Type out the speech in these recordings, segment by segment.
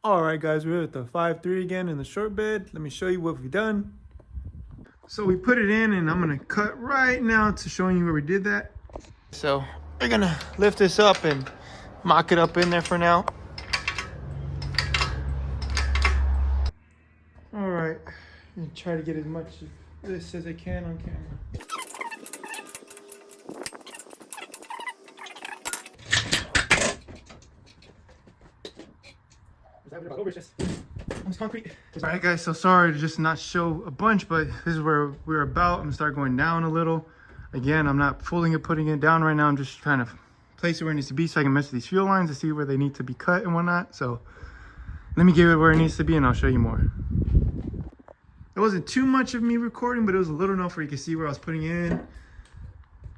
All right, guys, we're at the 5.3 again in the short bed. Let me show you what we've done. So we put it in, and I'm gonna cut right now to showing you where we did that. So we're gonna lift this up and mock it up in there for now. All right, I'm gonna try to get as much of this as I can on camera. Concrete. All right, guys, so sorry to just not show a bunch, but this is where we're about. I'm gonna start going down a little. Again, I'm not putting it down right now. I'm just trying to place it where it needs to be so I can measure these fuel lines to see where they need to be cut and whatnot. So let me get it where it needs to be and I'll show you more. It wasn't too much of me recording, but it was a little enough where you can see where I was putting it in.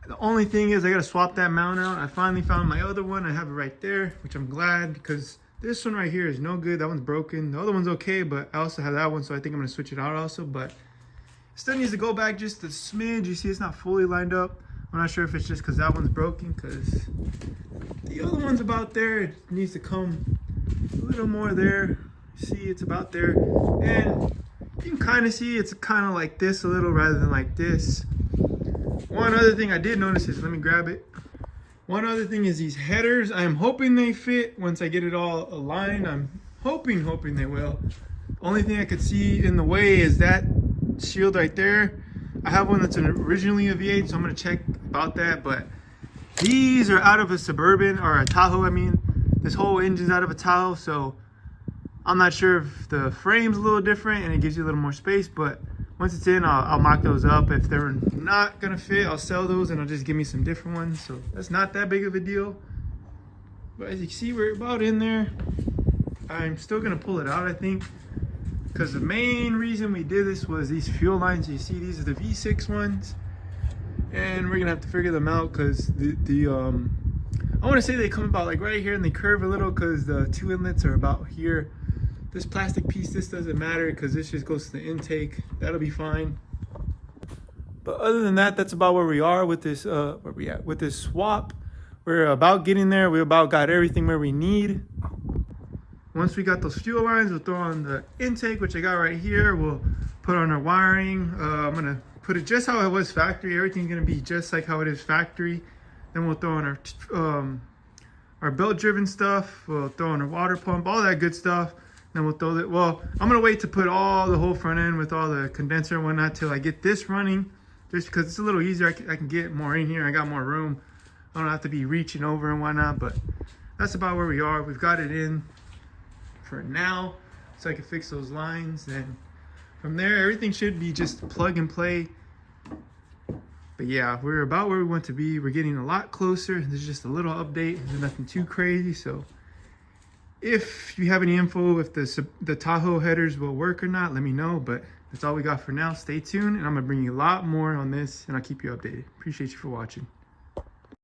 The only thing is I gotta swap that mount out. I finally found my other one. I have it right there, which I'm glad, because this one right here is no good. That one's broken. The other one's okay, but I also have that one, so I think I'm gonna switch it out also. But it still needs to go back just a smidge. You see it's not fully lined up. I'm not sure if it's just because that one's broken, because the other one's about there. It needs to come a little more there. See, it's about there. And you can kind of see it's kind of like this a little rather than like this. One other thing I did notice is, let me grab it. One other thing is these headers. I'm hoping they fit once I get it all aligned. I'm hoping they will. Only thing I could see in the way is that shield right there. I have one that's originally a V8, so I'm gonna check about that. But these are out of a Suburban, or a Tahoe, I mean. This whole engine's out of a Tahoe, so I'm not sure if the frame's a little different and it gives you a little more space, but once it's in, I'll mock those up. If they're not gonna fit, I'll sell those and I'll just give me some different ones. So that's not that big of a deal. But as you can see, we're about in there. I'm still gonna pull it out, I think, because the main reason we did this was these fuel lines. You see, these are the V6 ones, and we're gonna have to figure them out because I want to say they come about like right here and they curve a little because the two inlets are about here. This plastic piece, this doesn't matter because this just goes to the intake. That'll be fine. But other than that, that's about where we are with this. Where we at with this swap? We're about getting there. We about got everything where we need. Once we got those fuel lines, we'll throw on the intake, which I got right here. We'll put on our wiring. I'm gonna put it just how it was factory. Everything's gonna be just like how it is factory. Then we'll throw on our belt-driven stuff. We'll throw on our water pump, all that good stuff. Then we'll throw it. Well, I'm gonna wait to put the whole front end with all the condenser and whatnot till I get this running, just because it's a little easier. I can get more in here. I got more room. I don't have to be reaching over and whatnot. But that's about where we are. We've got it in for now, so I can fix those lines. And from there, everything should be just plug and play. But yeah, we're about where we want to be. We're getting a lot closer. There's just a little update. There's nothing too crazy. So if you have any info if the Tahoe headers will work or not, let me know. But that's all we got for now. Stay tuned, and I'm gonna bring you a lot more on this, and I'll keep you updated. Appreciate you for watching.